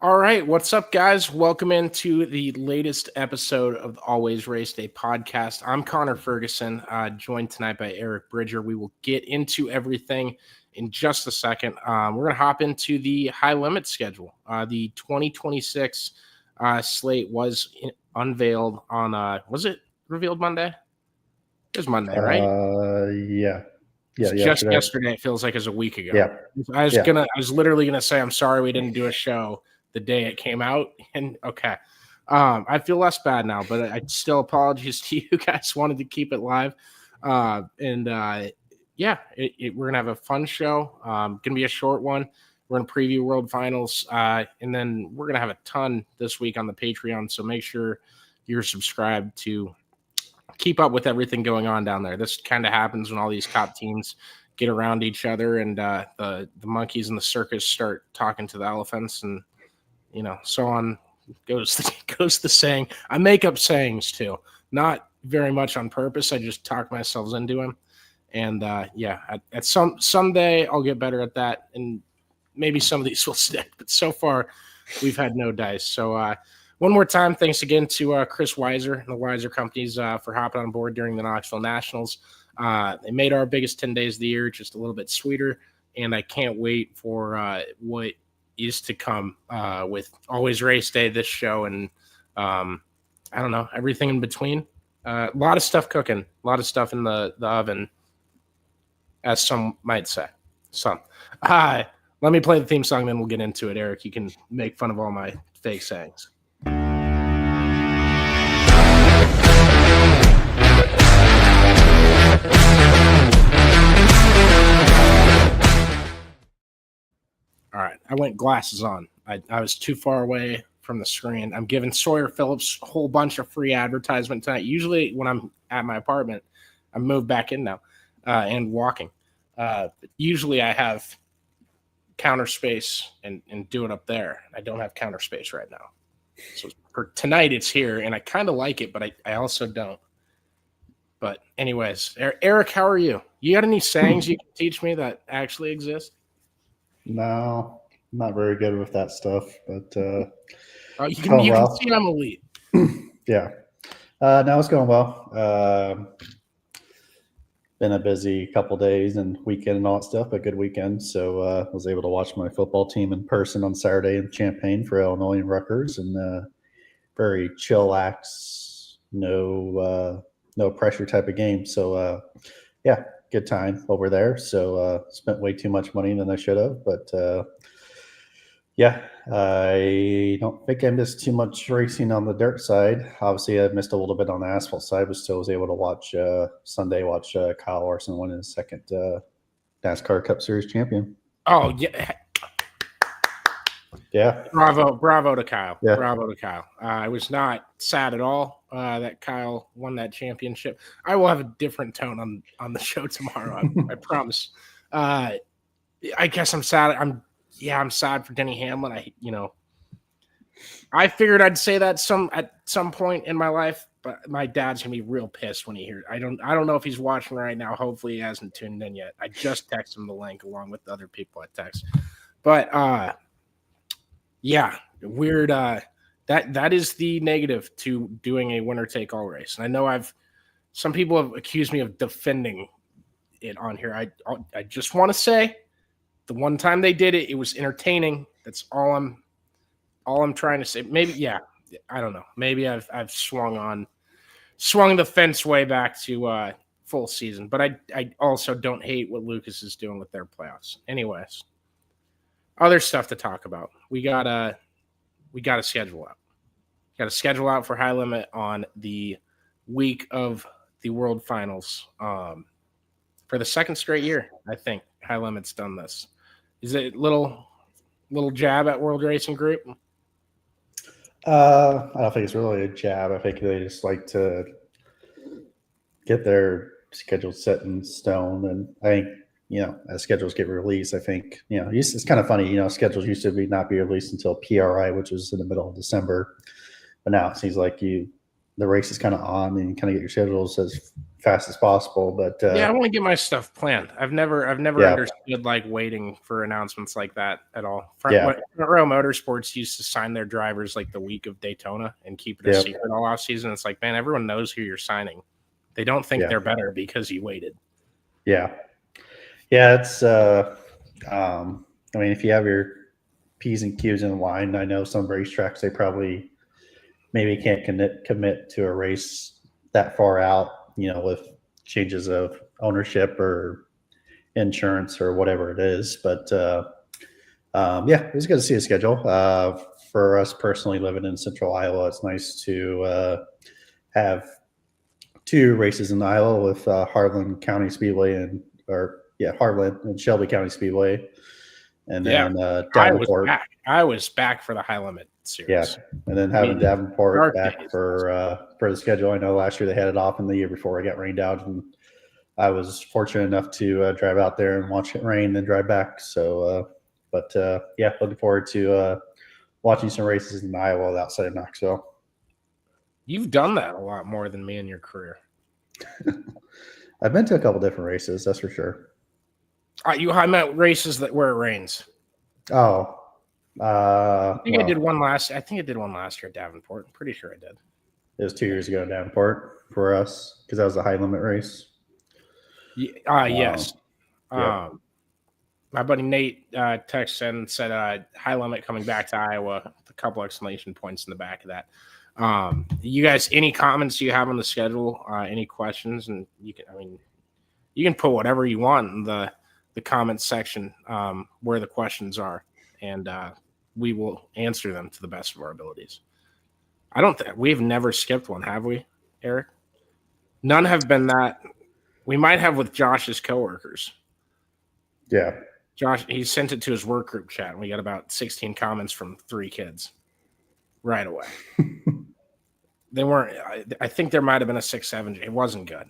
All right, what's up, guys? Welcome into the latest episode of the Always Race Day podcast. I'm Connor Ferguson, joined tonight by Eric Bridger. We will get into everything in just a second. We're going to hop into the high limit schedule. The 2026 slate was unveiled on, was it revealed Monday? It was Monday, right? Yeah. Just yesterday. It feels like it was a week ago. Yeah. I was literally gonna say I'm sorry we didn't do a show the day it came out. And okay. I feel less bad now, but I still apologize to you guys. Wanted to keep it live. We're gonna have a fun show. Gonna be a short one. We're gonna preview World Finals, and then we're gonna have a ton this week on the Patreon. So make sure you're subscribed to keep up with everything going on down there. This kind of happens when all these top teams get around each other and the monkeys in the circus start talking to the elephants, and so on goes the saying. I make up sayings too, not very much on purpose. I just talk myself into them, and at someday I'll get better at that, and maybe some of these will stick. But so far, we've had no dice. So one more time, thanks again to Chris Weiser and the Weiser Companies for hopping on board during the Knoxville Nationals. They made our biggest 10 days of the year just a little bit sweeter, and I can't wait for what is to come with Always Race Day, this show, and I don't know, everything in between. A lot of stuff cooking, a lot of stuff in the oven, as some might say. Let me play the theme song, then we'll get into it. Eric, you can make fun of all my fake sayings. All right, I went glasses on. I was too far away from the screen. I'm giving Sawyer Phillips a whole bunch of free advertisement tonight. Usually when I'm at my apartment, I moved back in now and walking. Usually I have counter space and do it up there. I don't have counter space right now. So for tonight, it's here, and I kind of like it, but I also don't. But anyways, Eric, how are you? You got any sayings you can teach me that actually exist? No, I'm not very good with that stuff, but you can see I'm elite. Yeah. No, it's going well. Been a busy couple days and weekend and all that stuff, but good weekend. So I was able to watch my football team in person on Saturday in Champaign for Illinois and Rutgers, and very chillax, no pressure type of game. So good time over there. So spent way too much money than I should have, but I don't think I missed too much racing on the dirt side. Obviously, I missed a little bit on the asphalt side, but still was able to watch Kyle Larson win his second NASCAR Cup Series champion. Oh, yeah. Yeah. Bravo to Kyle. Yeah. Bravo to Kyle. I was not sad at all that Kyle won that championship. I will have a different tone on the show tomorrow. I promise. I guess I'm sad. I'm sad for Denny Hamlin. I figured I'd say that at some point in my life, but my dad's gonna be real pissed when he hears. I don't know if he's watching right now. Hopefully he hasn't tuned in yet. I just texted him the link along with the other people I text. But weird. That is the negative to doing a winner take all race. And I know some people have accused me of defending it on here. I just want to say, the one time they did it, it was entertaining. That's all I'm trying to say. Maybe, I don't know. Maybe I've swung the fence way back to full season. But I also don't hate what Lucas is doing with their playoffs. Anyways, other stuff to talk about. We got a schedule out. Got a schedule out for High Limit on the week of the World Finals. For the second straight year, I think High Limit's done this. Is it a little jab at World Racing Group? I don't think it's really a jab. I think they just like to get their schedule set in stone. And I think, as schedules get released, I think, it's kind of funny, schedules used to not be released until PRI, which was in the middle of December. But now it seems like the the race is kind of on, and you kind of get your schedules as fast as possible. But yeah, I want to get my stuff planned. I've never understood like waiting for announcements like that at all. Front Row Motorsports used to sign their drivers like the week of Daytona and keep it a secret all off season. It's like, man, everyone knows who you're signing. They don't think they're better because you waited. Yeah. It's I mean, if you have your P's and Q's in line, I know some racetracks, they probably maybe can't commit to a race that far out, with changes of ownership or insurance or whatever it is. But it was good to see a schedule. For us personally living in central Iowa, it's nice to have 2 races in Iowa with Harlan County Speedway Harlan and Shelby County Speedway. And then Davenport. I was back for the High Limit series. Yeah, and then having Davenport back for the schedule. I know last year they had it off, and the year before it got rained out, and I was fortunate enough to drive out there and watch it rain, then drive back. So, looking forward to watching some races in Iowa outside of Knoxville. You've done that a lot more than me in your career. I've been to a couple different races, that's for sure. I meant races where it rains. Oh, I think I did one last year at Davenport. I'm pretty sure I did. It was 2 years ago at Davenport for us because that was a high limit race. Yes. My buddy Nate texted and said high limit coming back to Iowa with a couple exclamation points in the back of that. You guys, any comments you have on the schedule? Any questions? And you can put whatever you want in the comments section where the questions are, and we will answer them to the best of our abilities. I don't think we've never skipped one, have we, Eric? None have been that. We might have with Josh's coworkers. Yeah. Josh, he sent it to his work group chat, and we got about 16 comments from 3 kids right away. They weren't. I think there might have been a 6-7. It wasn't good.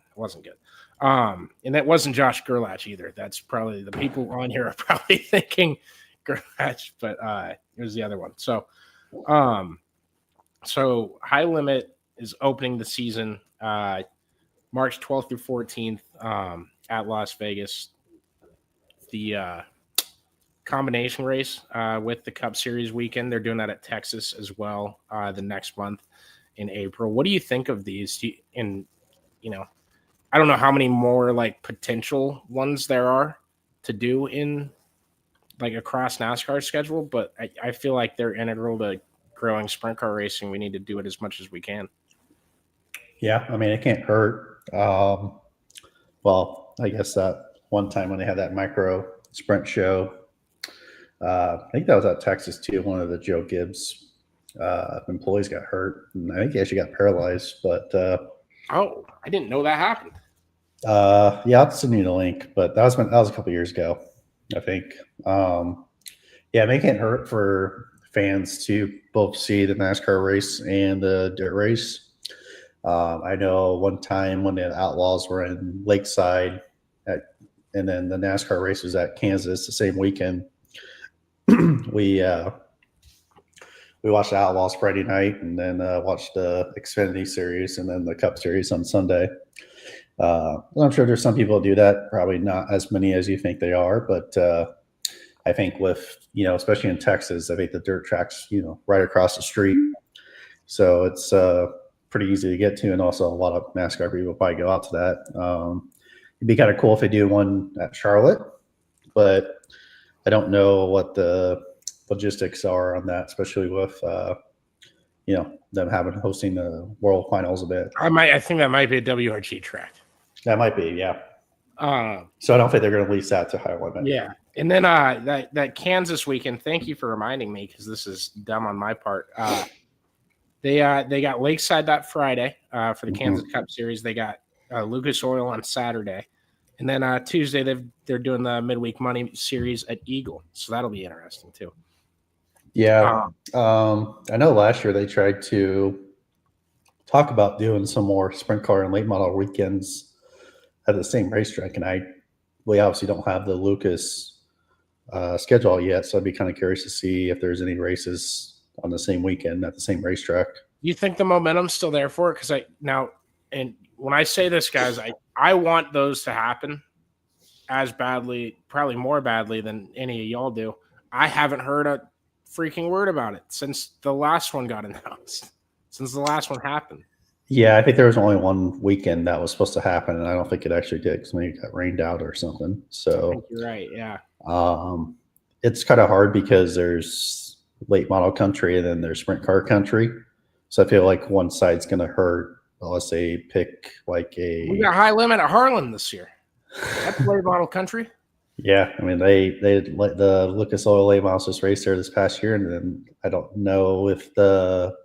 And that wasn't Josh Gerlach either. That's probably the people on here are probably thinking Gerlach, but it was the other one. So High Limit is opening the season March 12th through 14th at Las Vegas. The combination race with the Cup Series weekend, they're doing that at Texas as well the next month in April. What do you think of these? I don't know how many more like potential ones there are to do in like across NASCAR schedule, but I feel like they're integral to growing sprint car racing. We need to do it as much as we can. Yeah, I mean, it can't hurt. Well, I guess that one time when they had that micro sprint show, I think that was at Texas too. One of the Joe Gibbs employees got hurt, and I think he actually got paralyzed. But I didn't know that happened. I'll send you the link, but that was a couple years ago, I think. It can't hurt for fans to both see the NASCAR race and the dirt race. I know one time when the Outlaws were in Lakeside, and then the NASCAR race was at Kansas the same weekend. We watched the Outlaws Friday night, and then watched the Xfinity Series, and then the Cup Series on Sunday. I'm sure there's some people who do that, probably not as many as you think they are, but I think with, especially in Texas, I think the dirt track's, right across the street. So it's pretty easy to get to, and also a lot of NASCAR people probably go out to that. It'd be kind of cool if they do one at Charlotte, but I don't know what the logistics are on that, especially with them hosting the World Finals a bit. I think that might be a WRG track. That might be, yeah. So I don't think they're going to lease that to High Limit. Yeah, and then that Kansas weekend. Thank you for reminding me, because this is dumb on my part. They got Lakeside that Friday for the Kansas Cup Series. They got Lucas Oil on Saturday, and then Tuesday they're doing the midweek money series at Eagle. So that'll be interesting too. Yeah, I know last year they tried to talk about doing some more sprint car and late model weekends at the same racetrack, and we obviously don't have the Lucas schedule yet, so I'd be kind of curious to see if there's any races on the same weekend at the same racetrack. you think the momentum's still there for it? Because and when I say this, guys, I want those to happen as badly, probably more badly than any of y'all do. I haven't heard a freaking word about it since the last one got announced, since the last one happened. Yeah, I think there was only one weekend that was supposed to happen, and I don't think it actually did because maybe it got rained out or something. So I think you're right. Yeah. It's kind of hard because there's late model country and then there's sprint car country. So I feel like one side's going to hurt unless they pick like We got high limit at Harlan this year. That's late model country. Yeah, I mean they let the Lucas Oil late models just race there this past year, and then I don't know if the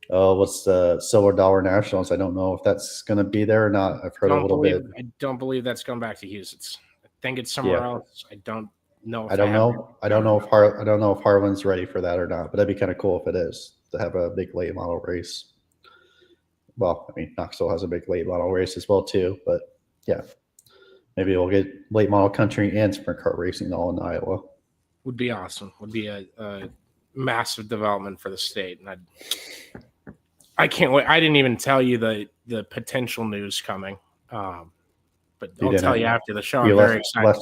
what's the Silver Dollar Nationals. I don't know if that's going to be there or not. I've heard a little bit. I don't believe that's going back to Houston. I think it's somewhere else. I don't know. I don't know if Harlan's ready for that or not. But that'd be kind of cool if it is to have a big late model race. Well, I mean Knoxville has a big late model race as well too. But yeah, maybe we'll get late model country and sprint car racing all in Iowa. Would be awesome. Would be a massive development for the state, and I can't wait. I didn't even tell you the potential news coming, but I'll tell you after the show. I'm very excited.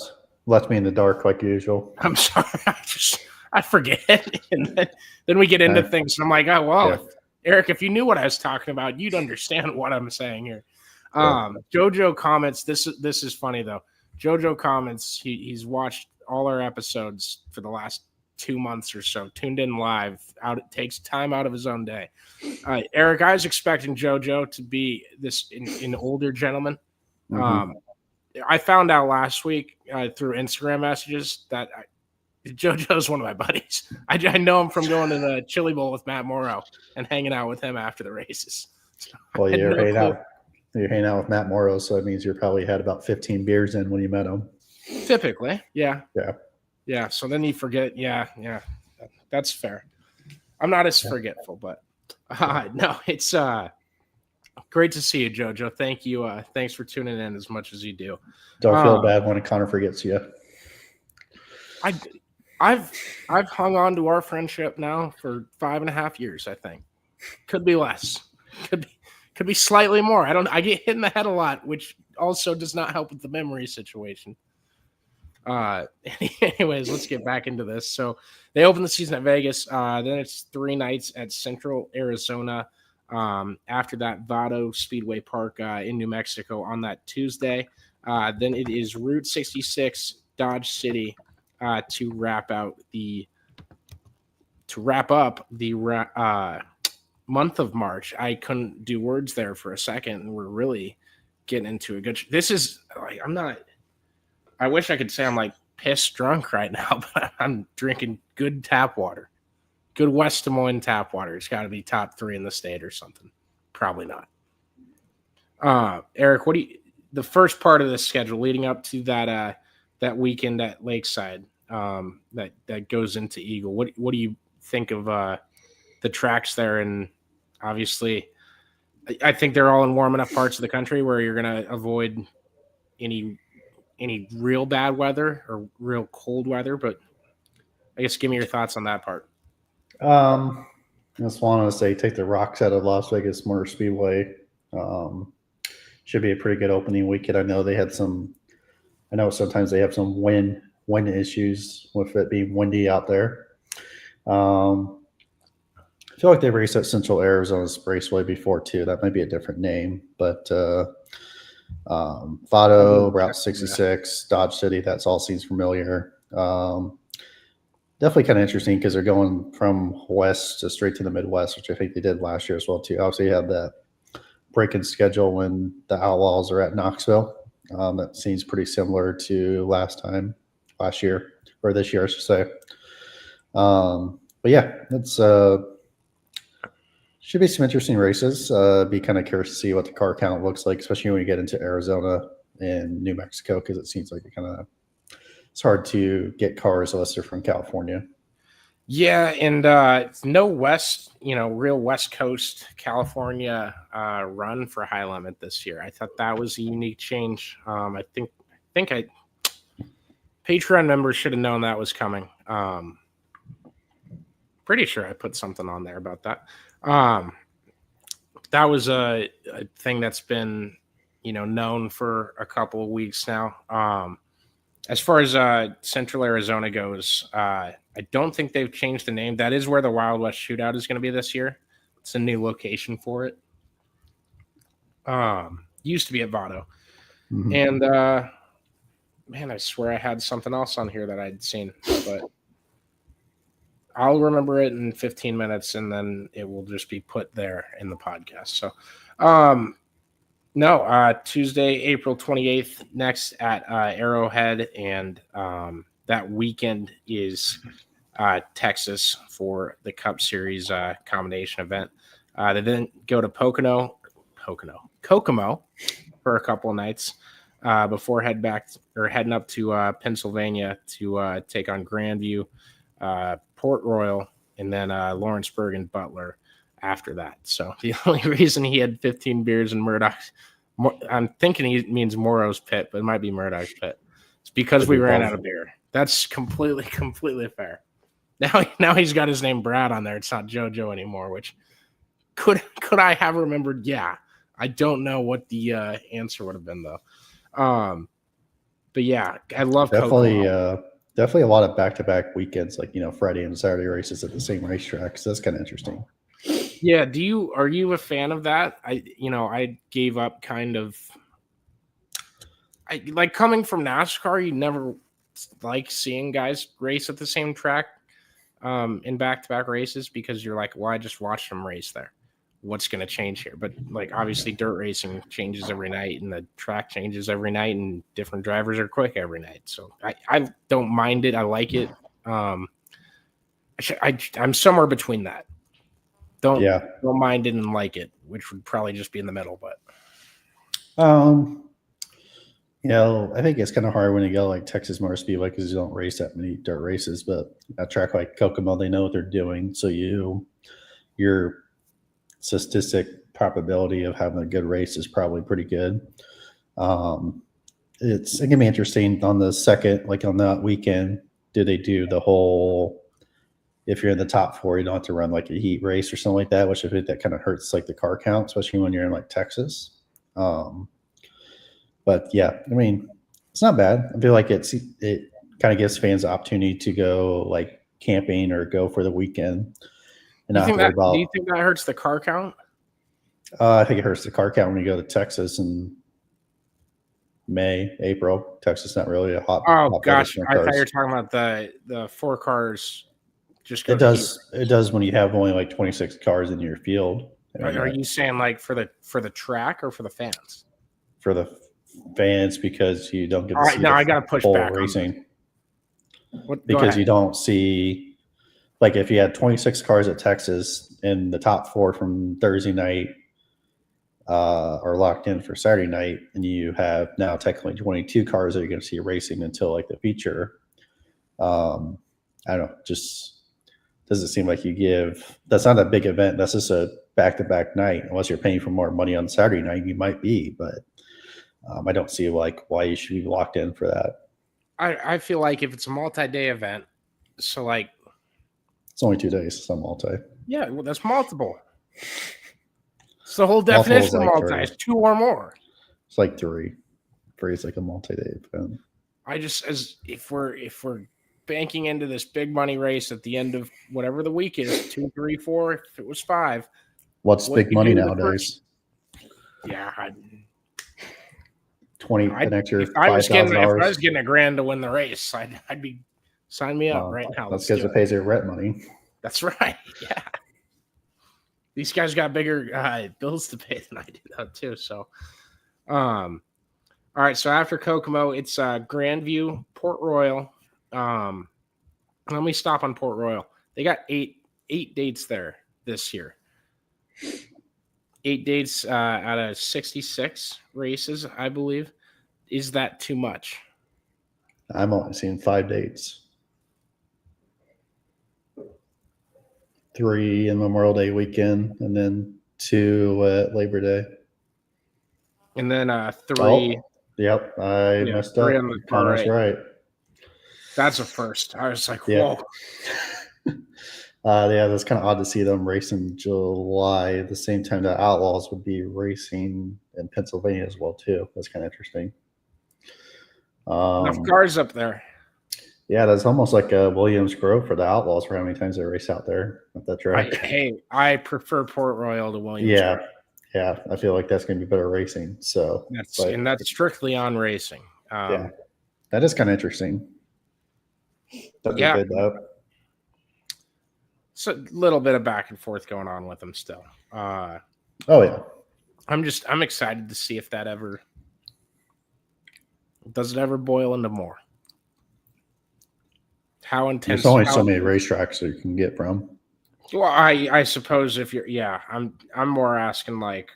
Left me in the dark like usual. I'm sorry. I forget, and then we get into things, and I'm like, oh well, Eric, if you knew what I was talking about, you'd understand what I'm saying here. Jojo comments. This is funny though. Jojo comments. He's watched all our episodes for the last 2 months or so, tuned in live. Takes time out of his own day. Eric, I was expecting JoJo to be an older gentleman. Mm-hmm. I found out last week through Instagram messages that JoJo's one of my buddies. I know him from going to the Chili Bowl with Matt Morrow and hanging out with him after the races. So well, you're hanging out with Matt Morrow, so it means you probably had about 15 beers in when you met him. Typically, yeah. So then you forget. Yeah, that's fair. I'm not as forgetful, but no, it's great to see you, JoJo. Thank you. Thanks for tuning in as much as you do. Don't feel bad when Connor forgets you. I've hung on to our friendship now for 5.5 years. I think could be less. Could be slightly more. I get hit in the head a lot, which also does not help with the memory situation. Anyways, let's get back into this. So they open the season at Vegas. Then it's 3 nights at Central Arizona. After that, Vado Speedway Park in New Mexico on that Tuesday. Then it is Route 66 Dodge City to wrap up the month of March. I couldn't do words there for a second, and we're really getting into a good. This is like I wish I could say I'm like pissed drunk right now, but I'm drinking good tap water. Good West Des Moines tap water. It's got to be top 3 in the state or something. Probably not. Eric, the first part of the schedule leading up to that weekend at Lakeside that goes into Eagle? What do you think of the tracks there? And obviously, I think they're all in warm enough parts of the country where you're going to avoid any real bad weather or real cold weather. But I guess give me your thoughts on that part. I just wanted to say take the rocks out of Las Vegas Motor Speedway. Should be a pretty good opening weekend. I know sometimes they have some wind issues with it being windy out there. I feel like they raced at Central Arizona Raceway before too. That might be a different name, but Vado, Route 66, Dodge City, that's all seems familiar. Definitely kind of interesting because they're going from west to straight to the Midwest, which I think they did last year as well too. Obviously, you have that break-in schedule when the Outlaws are at Knoxville. That seems pretty similar to last year, or this year, I should say. But yeah, it's should be some interesting races. Be kind of curious to see what the car count looks like, especially when you get into Arizona and New Mexico, because it seems like it's hard to get cars unless they're from California. Yeah, and no real West Coast California run for high limit this year. I thought that was a unique change. I think Patreon members should have known that was coming. Pretty sure I put something on there about that. That was a thing that's been, known for a couple of weeks now. As far as Central Arizona goes, I don't think they've changed the name. That is where the Wild West Shootout is going to be this year. It's a new location for it. Used to be at Vado. Mhm. And man, I swear I had something else on here that I'd seen, but I'll remember it in 15 minutes, and then it will just be put there in the podcast. So, Tuesday, April 28th, next at Arrowhead, and that weekend is Texas for the Cup Series combination event. They then go to Kokomo for a couple of nights before heading up to Pennsylvania to take on Grandview, Port Royal, and then Lawrenceburg and Butler after that. So the only reason he had 15 beers in Murdoch's, I'm thinking he means Morrow's Pit, but it might be Murdoch's Pit. It's because we ran out of beer. That's completely fair. Now he's got his name Brad on there. It's not JoJo anymore, which could I have remembered? Yeah. I don't know what the answer would have been, though. But yeah, I love definitely a lot of back-to-back weekends, like Friday and Saturday races at the same racetrack. So that's kind of interesting. Yeah, are you a fan of that? I gave up kind of. I like coming from NASCAR. You never like seeing guys race at the same track in back-to-back races because you're like, well, I just watched them race there. What's going to change here? But like obviously dirt racing changes every night and the track changes every night and different drivers are quick every night. So I don't mind it. I like it. I'm somewhere between that. Don't mind it and like it, which would probably just be in the middle. But I think it's kind of hard when you go like Texas Motor Speedway because you don't race that many dirt races. But a track like Kokomo, they know what they're doing. So your statistic probability of having a good race is probably pretty good. It can be interesting on the second, like on that weekend, do they do the whole, if you're in the top four, you don't have to run like a heat race or something like that, which I think that kind of hurts like the car count, especially when you're in like Texas. But yeah, I mean, it's not bad. I feel like it kind of gives fans the opportunity to go like camping or go for the weekend. Do you think that hurts the car count? I think it hurts the car count when you go to Texas in May, April. Texas is not really a hot. Oh gosh, I thought you were talking about the 4 cars. It does when you have only like 26 cars in your field. Are you saying like for the track or for the fans? For the fans, because you don't get to see I got to push back racing. Because you don't see. Like if you had 26 cars at Texas and the top 4 from Thursday night are locked in for Saturday night, and you have now technically 22 cars that you're going to see racing until like the feature. I don't know, just doesn't seem like that's not a big event. That's just a back-to-back night. Unless you're paying for more money on Saturday night, you might be, but I don't see like why you should be locked in for that. I feel like if it's a multi-day event, so like, it's only 2 days. It's not multi. Yeah, well, that's multiple. It's the whole definition of multi. It's 2 or more. It's like 3. 3 is like a multi-day event. If we're banking into this big money race at the end of whatever the week is, 2, 3, 4. If it was 5, what's big money nowadays? Yeah, 20 an extra. If I was getting $1,000 to win the race, I'd be. Sign me up right now. That's because it pays their rent money. That's right. Yeah. These guys got bigger bills to pay than I do, though, too. So, all right. So after Kokomo, it's Grandview, Port Royal. Let me stop on Port Royal. They got eight dates there this year. 8 dates out of 66 races, I believe. Is that too much? I'm only seeing 5 dates. 3 in Memorial Day weekend, and then 2 at Labor Day. And then 3. Oh, yep, I messed up. Connor's right. That's a first. I was like, whoa. Yeah, that's kind of odd to see them race in July at the same time that Outlaws would be racing in Pennsylvania as well too. That's kind of interesting. Enough cars up there. Yeah, that's almost like a Williams Grove for the Outlaws for how many times they race out there at that track. I prefer Port Royal to Williams. Yeah, Grove. yeah, I feel like that's going to be better racing. So that's strictly on racing. Yeah, that is kind of interesting. That'd be good though. It's a little bit of back and forth going on with them still. Oh yeah, I'm excited to see if that ever does it ever boil into more. How intense? There's only so many racetracks that you can get from. Well, I suppose if you're I'm more asking like,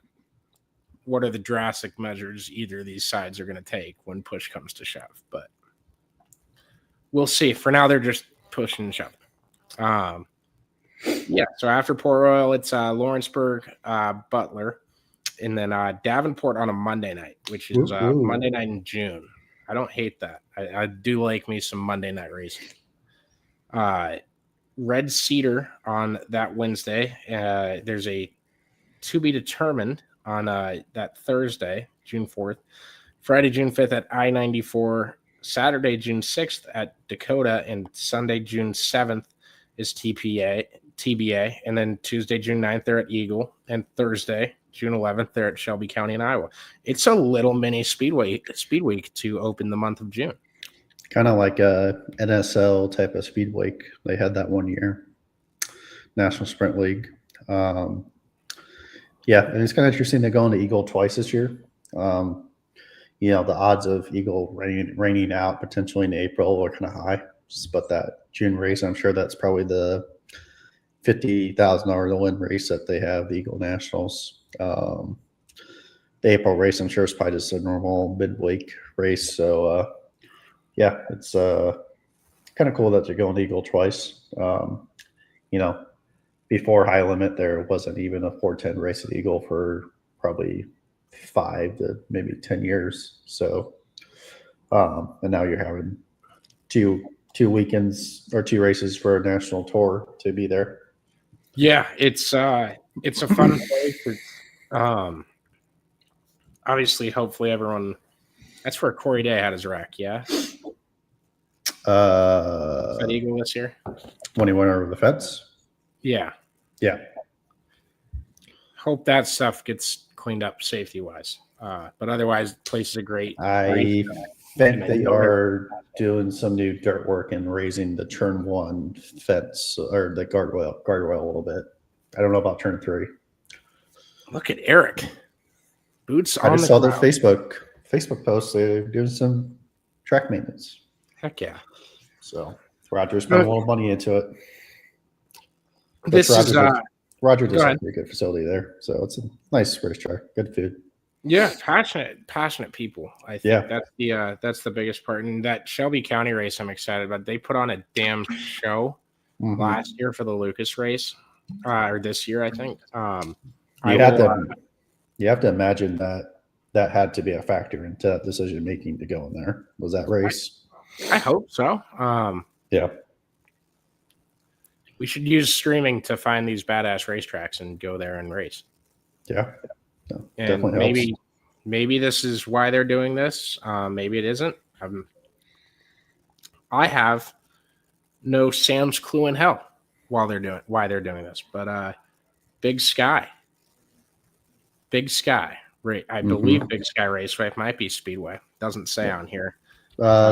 what are the drastic measures either of these sides are going to take when push comes to shove? But we'll see. For now, they're just pushing and shoving. So after Port Royal, it's Lawrenceburg, Butler, and then Davenport on a Monday night, which is Monday night in June. I don't hate that. I do like me some Monday night racing. Red Cedar on that Wednesday. There's a to be determined on that Thursday, June 4th. Friday, June 5th at I-94. Saturday, June 6th at Dakota. And Sunday, June 7th is TBA. And then Tuesday, June 9th, they're at Eagle. And Thursday, June 11th, they're at Shelby County in Iowa. It's a little mini speed week to open the month of June. Kind of like a NSL type of speed week. They had that one year. National Sprint League. And it's kind of interesting to go into Eagle twice this year. The odds of Eagle raining out potentially in April are kind of high. But that June race, I'm sure that's probably the $50,000 to win race that they have, the Eagle Nationals. The April race, I'm sure, is probably just a normal midweek race. So, it's kind of cool that they're going to Eagle twice. Before High Limit, there wasn't even a 410 race at Eagle for probably 5 to maybe 10 years. So, and now you're having two weekends or 2 races for a national tour to be there. Yeah, it's a fun place. Obviously, hopefully everyone. That's where Corey Day had his wreck. Yeah. Is that Eagle this year? When he went over the fence? Yeah. Yeah. Hope that stuff gets cleaned up safety-wise. But otherwise, the place is a great. I think they are doing some new dirt work and raising the turn 1 fence or the guardrail a little bit. I don't know about turn 3. Look at Eric. Boots on the ground. I just saw their Facebook post. They're doing some track maintenance. Heck yeah. So Roger spent a little money into it. Roger does have a pretty good facility there. So it's a nice racetrack. Good food. Yeah, passionate people. I think that's the biggest part. And that Shelby County race I'm excited about. They put on a damn show last year for the Lucas race. Or this year, I think. You have to imagine that had to be a factor into that decision making to go in there. Was that race? I hope so. Yeah. We should use streaming to find these badass racetracks and go there and race. Yeah. And maybe this is why they're doing this. Maybe it isn't. I have no Sam's clue in hell why they're doing this. But Big Sky. Right. I believe Big Sky Raceway might be Speedway. Doesn't say on here.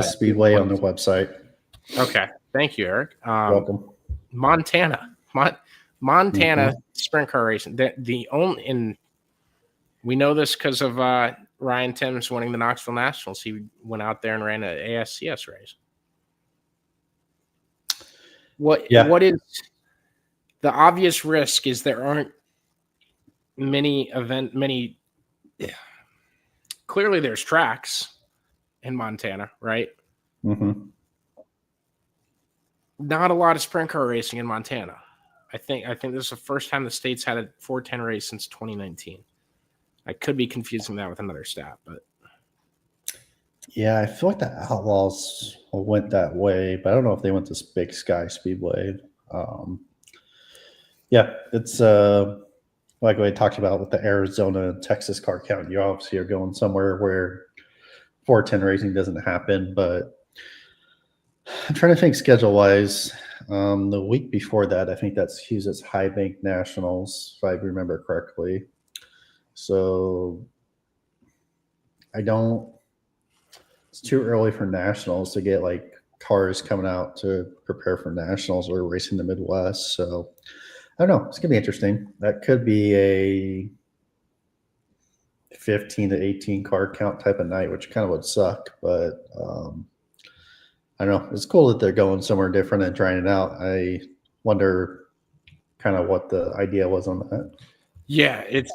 Speedway on the website. Okay. Thank you, Eric. Welcome. Montana sprint car racing. We know this because of Ryan Timms winning the Knoxville Nationals. He went out there and ran an ASCS race. What is the obvious risk is there aren't many. Clearly there's tracks in Montana, right? Mm-hmm. Not a lot of sprint car racing in Montana. I think this is the first time the state's had a 410 race since 2019. I could be confusing that with another stat, but yeah, I feel like the Outlaws went that way, but I don't know if they went to Big Sky Speedway. Yeah, it's like we talked about with the Arizona and Texas car count. You obviously are going somewhere where 410 racing doesn't happen, but I'm trying to think schedule wise. The week before that, I think that's Hughes's High Bank Nationals, if I remember correctly. So I don't. It's too early for nationals to get like cars coming out to prepare for nationals or racing the Midwest. So I don't know. It's gonna be interesting. That could be a 15 to 18 car count type of night, which kind of would suck. But I don't know. It's cool that they're going somewhere different and trying it out. I wonder kind of what the idea was on that. Yeah, it's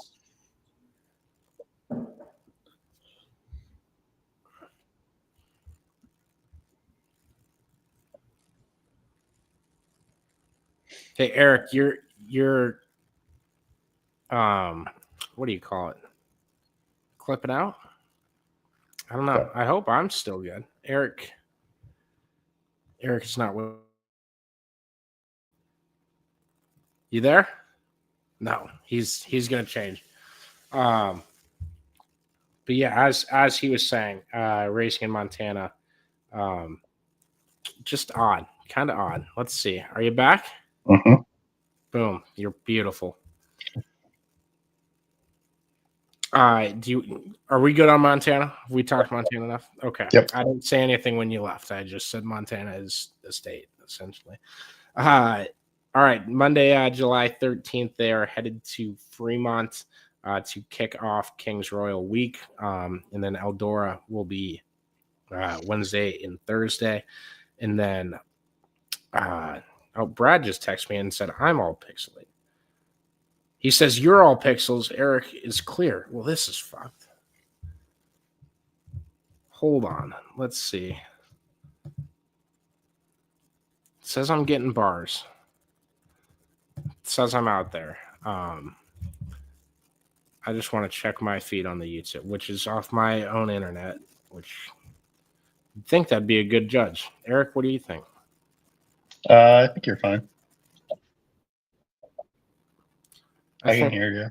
hey Eric, you're what do you call it? Clipping out? I don't know. I hope I'm still good. Eric's not with. You there? No, he's gonna change. But yeah, as he was saying, racing in Montana, just odd, kind of odd. Let's see. Are you back? Mm-hmm. Boom, you're beautiful. Are we good on Montana? Have we talked Montana enough? Okay. Yep. I didn't say anything when you left. I just said Montana is the state, essentially. All right. Monday, July 13th, they are headed to Fremont to kick off Kings Royal Week. And then Eldora will be Wednesday and Thursday. And then, Brad just texted me and said, I'm all pixelated. He says, you're all pixels. Eric is clear. Well, this is fucked. Hold on. Let's see. It says I'm getting bars. It says I'm out there. I just want to check my feed on the YouTube, which is off my own internet, which you'd think that'd be a good judge. Eric, what do you think? I think you're fine. I can hear you.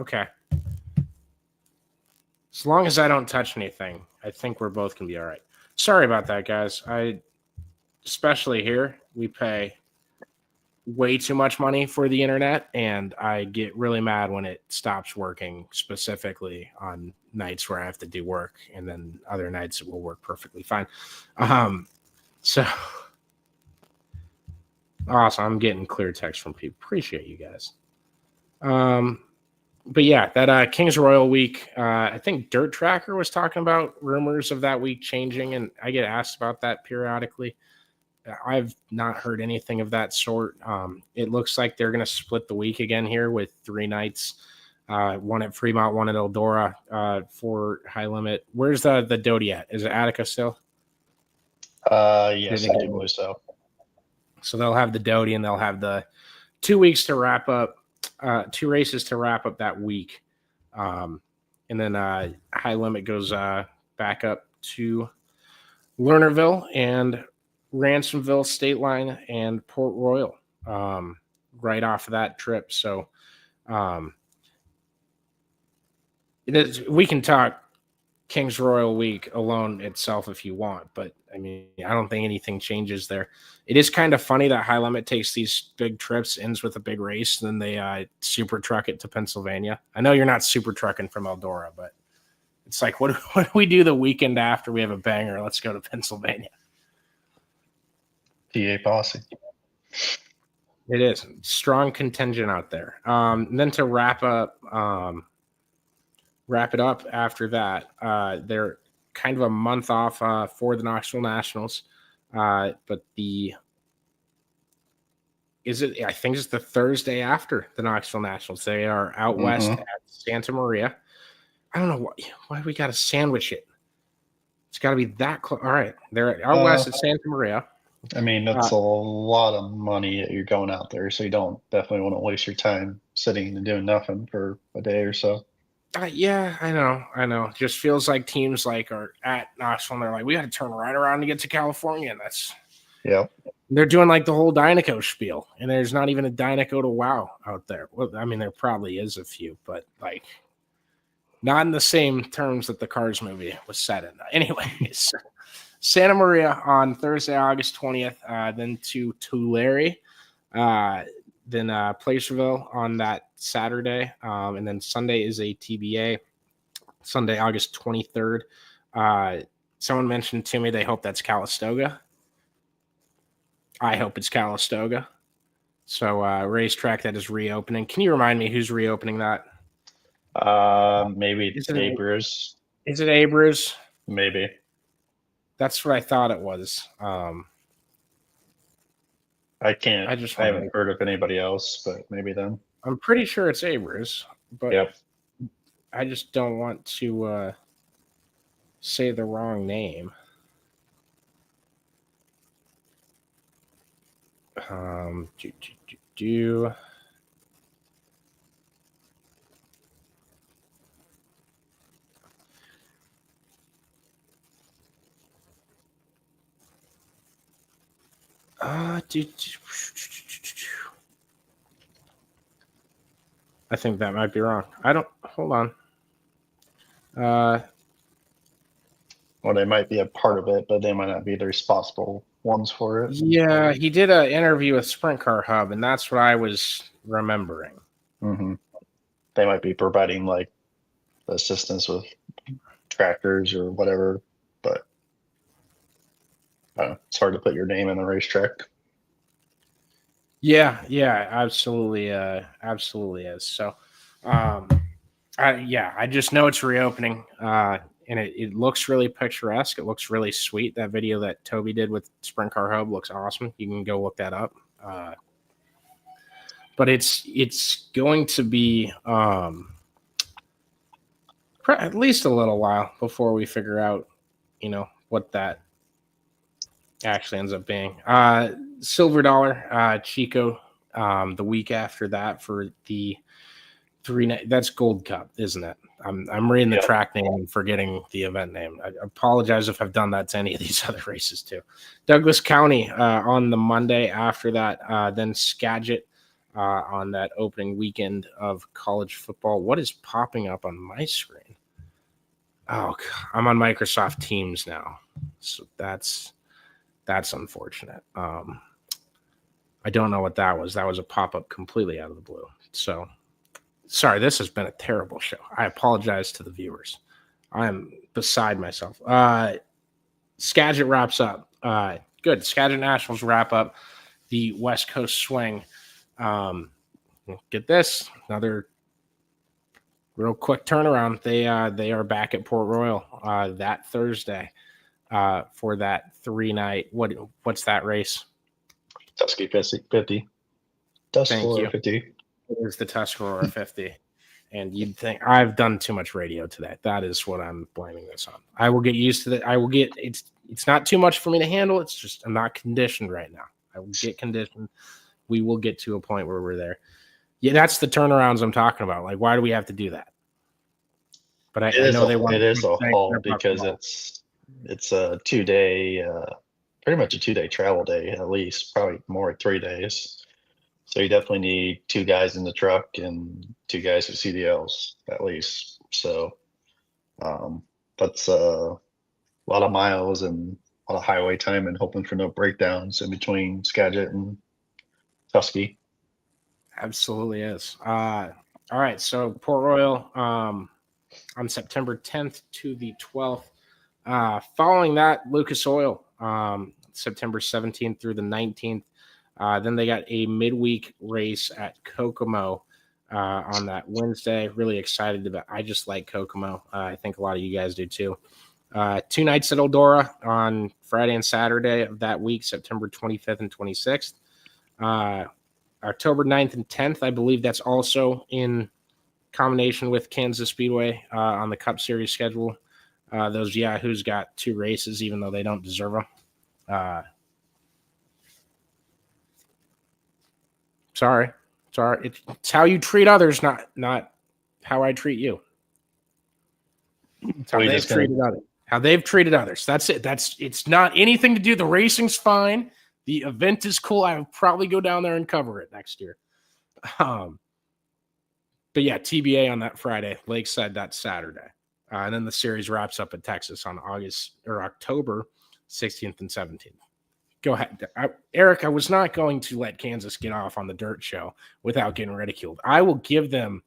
Okay. As long as I don't touch anything, I think we're both gonna be all right. Sorry about that, guys. Especially here, we pay way too much money for the internet, and I get really mad when it stops working, specifically on nights where I have to do work, and then other nights it will work perfectly fine. So awesome. I'm getting clear text from people. Appreciate you guys. But yeah, that Kings Royal Week, I think Dirt Tracker was talking about rumors of that week changing, and I get asked about that periodically. I've not heard anything of that sort. It looks like they're going to split the week again here with 3 nights, one at Fremont, one at Eldora for high limit. Where's the Doty at? Is it Attica still? Yes, I do believe so. So they'll have the Doty, and they'll have the 2 weeks to wrap up, 2 races to wrap up that week. And then high limit goes back up to Lernerville and Ransomville, State Line, and Port Royal right off of that trip. So we can talk Kings Royal Week alone itself if you want, but I mean, I don't think anything changes there. It is kind of funny that High Limit takes these big trips, ends with a big race, and then they super truck it to Pennsylvania. I know you're not super trucking from Eldora, but it's like, what do we do the weekend after we have a banger? Let's go to Pennsylvania. PA posse. It is strong contingent out there. And then to wrap it up after that, they're kind of a month off for the Knoxville Nationals. But I think it's the Thursday after the Knoxville Nationals. They are out west at Santa Maria. I don't know why we got to sandwich it. It's got to be that close. All right. They're out west at Santa Maria. I mean, that's a lot of money that you're going out there, so you don't definitely want to waste your time sitting and doing nothing for a day or so. Yeah, I know. It just feels like teams like are at Knoxville and they're like, we got to turn right around to get to California, and they're doing like the whole Dynaco spiel, and there's not even a Dynaco to wow out there. Well, I mean, there probably is a few, but like not in the same terms that the Cars movie was set in. Anyways, Santa Maria on Thursday, August 20th, then to Tulare, then Placerville on that Saturday, and then Sunday is a TBA, Sunday, August 23rd. Someone mentioned to me they hope that's Calistoga. I hope it's Calistoga. So racetrack that is reopening. Can you remind me who's reopening that? Maybe it's Abruz. Is it Abruz? Maybe. That's what I thought it was. I haven't heard of anybody else, but maybe them. I'm pretty sure it's Abruz, but yep. I just don't want to say the wrong name. I think that might be wrong. Hold on. Well, they might be a part of it, but they might not be the responsible ones for it. Yeah, he did an interview with Sprint Car Hub, and that's what I was remembering. Mm-hmm. They might be providing like assistance with tractors or whatever, but it's hard to put your name in the racetrack. Yeah, absolutely is. So, I just know it's reopening, and it looks really picturesque. It looks really sweet. That video that Toby did with Sprint Car Hub looks awesome. You can go look that up. But it's going to be at least a little while before we figure out, what that actually ends up being. Silver Dollar, Chico, the week after that for the 3 that's Gold Cup, isn't it? I'm reading the track name and forgetting the event name. I apologize if I've done that to any of these other races too. Douglas County on the Monday after that, then Skagit on that opening weekend of college football. What is popping up on my screen? Oh, I'm on Microsoft Teams now, so that's unfortunate. I don't know what that was. That was a pop-up completely out of the blue. So, sorry, this has been a terrible show. I apologize to the viewers. I am beside myself. Skagit wraps up. Good. Skagit Nationals wrap up the West Coast swing. Get this. Another real quick turnaround. They are back at Port Royal that Thursday for that 3-night. What's that race? Tusky 50. Tuscarora 50. It is the Tuscarora 50. And you'd think I've done too much radio today. That is what I'm blaming this on. I will get used to that. It's not too much for me to handle. It's just I'm not conditioned right now. I will get conditioned. We will get to a point where we're there. Yeah, that's the turnarounds I'm talking about. Like, why do we have to do that? But I know they want. It is a haul because it's a 2-day, pretty much a 2-day travel day at least, probably more 3 days. So you definitely need 2 guys in the truck and 2 guys with CDLs at least. So that's a lot of miles and a lot of highway time and hoping for no breakdowns in between Skagit and Tusky. Absolutely is. All right, so Port Royal on September 10th to the 12th. Following that, Lucas Oil, September 17th through the 19th. Then they got a midweek race at Kokomo on that Wednesday. Really excited about. I just like Kokomo. I think a lot of you guys do too. 2 nights at Eldora on Friday and Saturday of that week, September 25th and 26th. October 9th and 10th, I believe that's also in combination with Kansas Speedway on the Cup Series schedule. Those Yahoos got 2 races, even though they don't deserve them. Sorry. It's how you treat others, not how I treat you. It's how they've treated others. That's it. It's not anything to do. The racing's fine. The event is cool. I will probably go down there and cover it next year. But yeah, TBA on that Friday. Lakeside that Saturday. And then the series wraps up in Texas on October 16th and 17th. Go ahead. Eric, I was not going to let Kansas get off on the dirt show without getting ridiculed. I will give them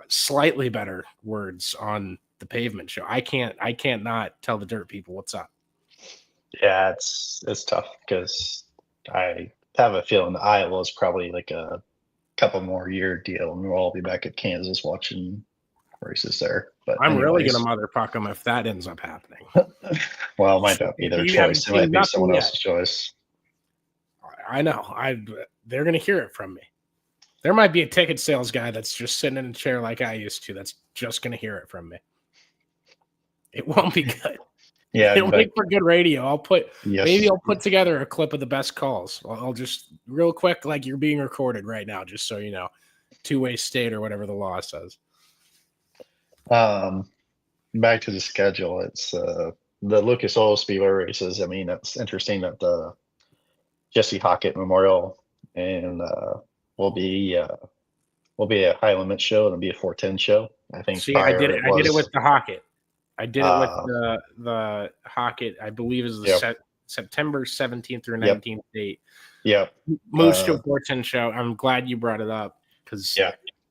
slightly better words on the pavement show. I can't not tell the dirt people what's up. Yeah, it's tough because I have a feeling Iowa is probably like a couple more year deal, and we'll all be back at Kansas watching races there. But I'm really going to motherfuck them if that ends up happening. Well, it might not be their choice. It might be someone else's choice. I know. They're going to hear it from me. There might be a ticket sales guy that's just sitting in a chair like I used to. That's just going to hear it from me. It won't be good. Yeah, it'll make for good radio. Maybe I'll put together a clip of the best calls. I'll just real quick, like you're being recorded right now, just so you know, two-way state or whatever the law says. Back to the schedule. It's the Lucas Oil Speedway races. I mean, it's interesting that the Jesse Hockett Memorial and will be a high limit show and it'll be a 410 show. I think. See, I did it with the Hockett. I did it with the Hockett. I believe is the September 17th through 19th date. Yep. Moved to a 410 show. I'm glad you brought it up because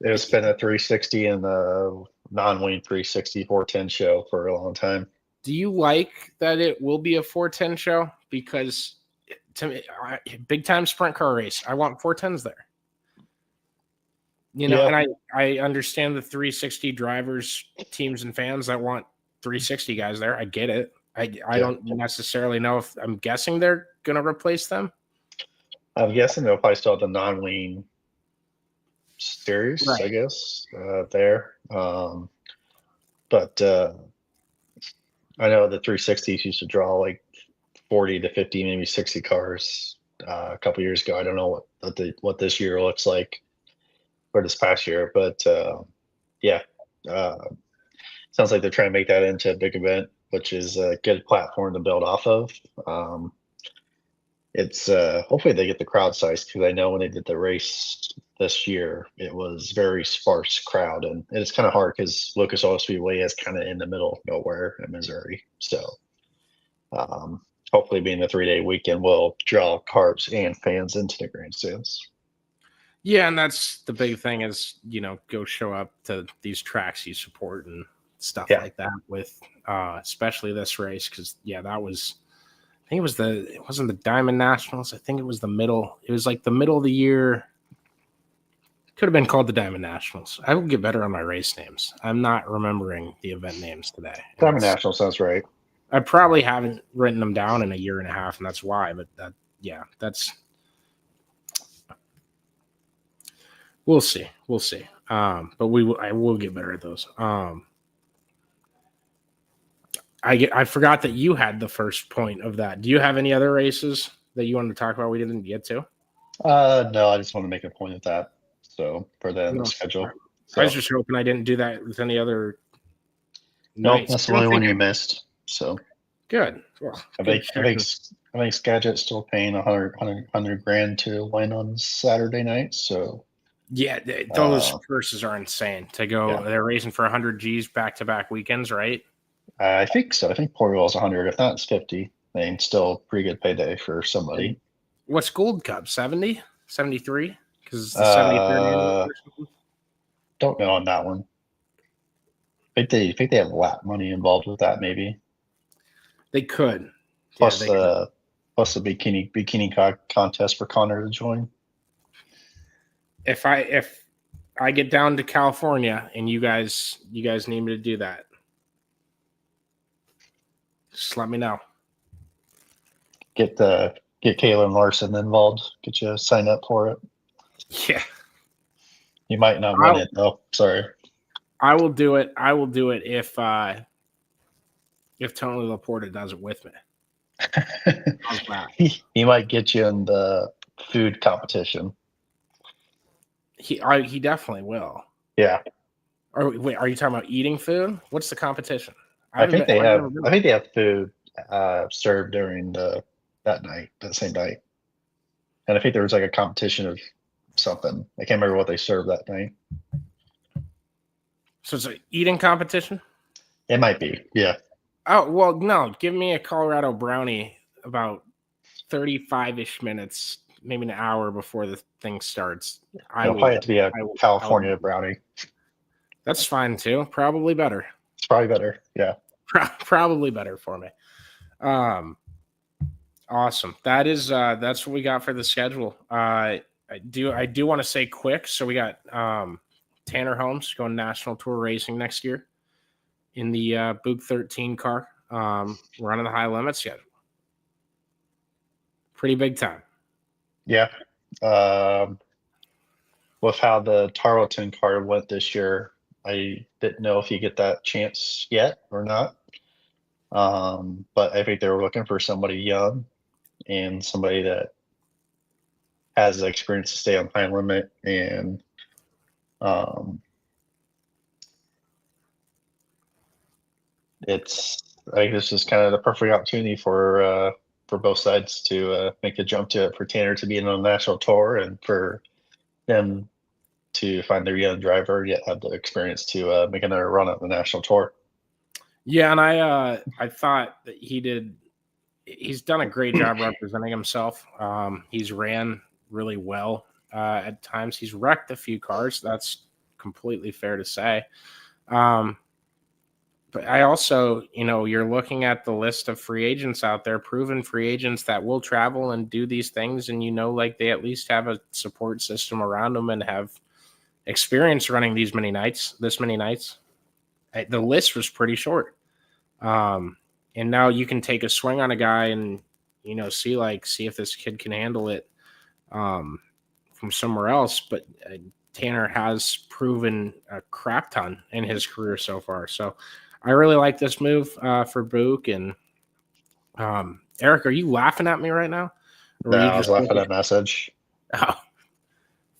it's been a 360 and the non-wing 360 410 show for a long time. Do you like that it will be a 410 show? Because to me, big time sprint car race, I want 410s there. You know, and I understand the 360 drivers, teams, and fans that want 360 guys there. I get it. I don't necessarily know if I'm guessing they're going to replace them. I'm guessing they'll probably still have the non-wing series, I guess, there. But I know the 360s used to draw like 40 to 50, maybe 60 cars a couple years ago. I don't know what this year looks like or this past year, but sounds like they're trying to make that into a big event, which is a good platform to build off of. It's hopefully they get the crowd size, because I know when they did the race this year, it was very sparse crowd, and it's kind of hard because Lucas Oil Speedway is kind of in the middle of nowhere in Missouri. So hopefully being a 3-day weekend will draw carbs and fans into the grandstands. Yeah, and that's the big thing is, you know, go show up to these tracks you support and stuff like that with especially this race, because that was, I think it wasn't the Diamond Nationals. I think it was the middle. It was like the middle of the year. Could have been called the Diamond Nationals. I will get better on my race names. I'm not remembering the event names today. Diamond National sounds right. I probably haven't written them down in a year and a half, and that's why. But that's. We'll see. But I will get better at those. I forgot that you had the first point of that. Do you have any other races that you wanted to talk about we didn't get to? No, I just want to make a point of that. So for the schedule. So. I was just hoping I didn't do that with any other. No, that's the only one you missed. So good. Well, I think Skagit's still paying $100,000 to win on Saturday night. So yeah, those purses are insane to go. Yeah. They're racing for 100 G's back-to-back weekends, right? I think so. I think Portugal's 100. If not, it's 50. I mean, still pretty good payday for somebody. What's Gold Cup? 70? 73? Because it's the 73rd. Don't know on that one. I think they have lap money involved with that. Maybe they could. Plus the bikini contest for Connor to join. If I get down to California and you guys need me to do that, just let me know. Get Kaylin Larson involved. Get you signed up for it. Yeah. You might not win it though. Sorry. I will do it. If Tony Laporta does it with me. He might get you in the food competition. He definitely will. Yeah. Or wait, are you talking about eating food? What's the competition? I think they I've never have. been. I think they have food served during that same night, and I think there was like a competition of something. I can't remember what they served that night. So it's an eating competition? It might be. Yeah. Oh, well, no. Give me a Colorado brownie about 35-ish minutes, maybe an hour before the thing starts. It'll probably have to be a California I brownie. That's fine too. Probably better. It's probably better. Yeah. Probably better for me. Awesome. That's what we got for the schedule. I do want to say quick. So we got Tanner Holmes going national tour racing next year in the Boog 13 car, running the high limit schedule. Pretty big time. Yeah. With how the Tarleton car went this year, I didn't know if you get that chance yet or not. But I think they were looking for somebody young and somebody that has the experience to stay on high limit, and I think this is kind of the perfect opportunity for both sides to make a jump to it, for Tanner to be in on the national tour and for them to find their young driver yet have the experience to make another run at the national tour. Yeah, and I thought that he's done a great job representing himself. He's ran really well at times. He's wrecked a few cars. That's completely fair to say. But I also, you're looking at the list of free agents out there, proven free agents that will travel and do these things. And, like they at least have a support system around them and have experience running this many nights. The list was pretty short. And now you can take a swing on a guy and, see if this kid can handle it from somewhere else. But Tanner has proven a crap ton in his career so far. So I really like this move for Book. And Eric, are you laughing at me right now? No, I was laughing at that message. Oh,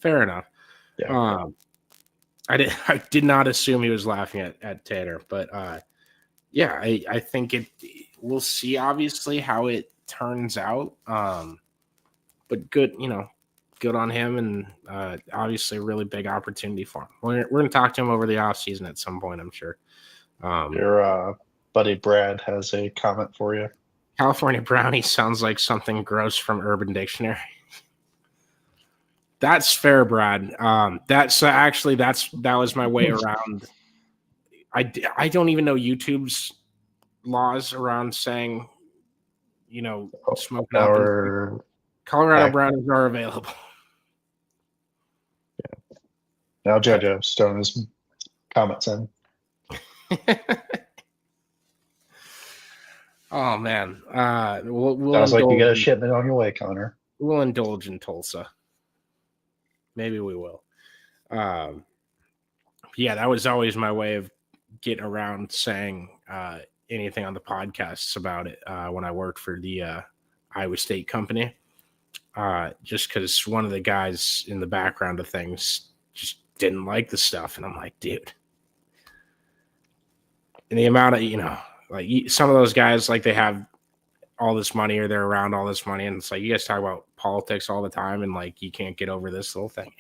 fair enough. Yeah. I did not assume he was laughing at Tanner, but yeah, I think we'll see obviously how it turns out. But good on him, and obviously a really big opportunity for him. We're going to talk to him over the off season at some point, I'm sure. Your buddy Brad has a comment for you. California brownie sounds like something gross from Urban Dictionary. That's fair, Brad. That was my way around. I don't even know YouTube's laws around saying, smoking out. Colorado brownies are available. Yeah. Now JoJo Stone his comments in. Oh man. Sounds like you got a shipment on your way, Connor. We'll indulge in Tulsa. Maybe we will. Yeah, that was always my way of getting around saying anything on the podcasts about it when I worked for the Iowa State company. Just because one of the guys in the background of things just didn't like the stuff. And I'm like, dude. And the amount of, some of those guys, they have all this money or they're around all this money. And it's like, you guys talk about politics all the time and you can't get over this little thing.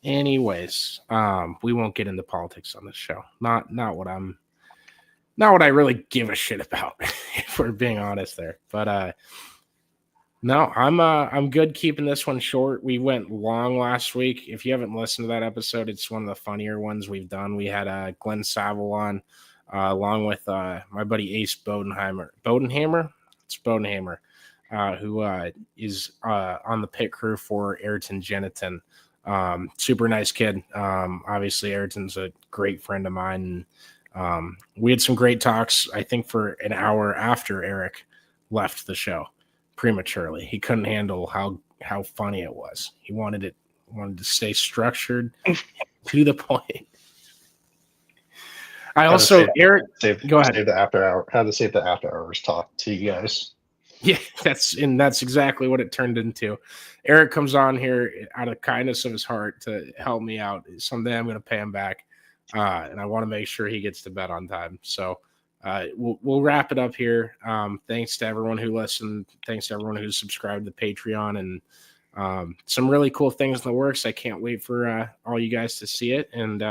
Anyways, we won't get into politics on this show. Not what I really give a shit about, if we're being honest there. But no, I'm good keeping this one short. We went long last week. If you haven't listened to that episode, it's one of the funnier ones we've done. We had Glenn Saville on, along with my buddy Ace Bodenhammer. It's Bodenhammer, who is on the pit crew for Ayrton Geniton. Super nice kid. Obviously, Ayrton's a great friend of mine. We had some great talks, I think, for an hour after Eric left the show prematurely. He couldn't handle how funny it was. He wanted to stay structured to the point. I also, Eric, go ahead. Save the after hour. How to save the after hours talk to you guys. Yeah, that's exactly what it turned into. Eric comes on here out of kindness of his heart to help me out. Someday I'm going to pay him back, and I want to make sure he gets to bed on time. So we'll wrap it up here. Thanks to everyone who listened. Thanks to everyone who's subscribed to Patreon, and some really cool things in the works. I can't wait for all you guys to see it. And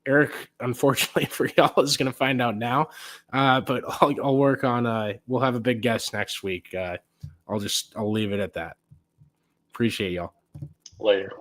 Eric, unfortunately for y'all, is going to find out now. But I'll work on. We'll have a big guest next week. I'll leave it at that. Appreciate y'all. Later.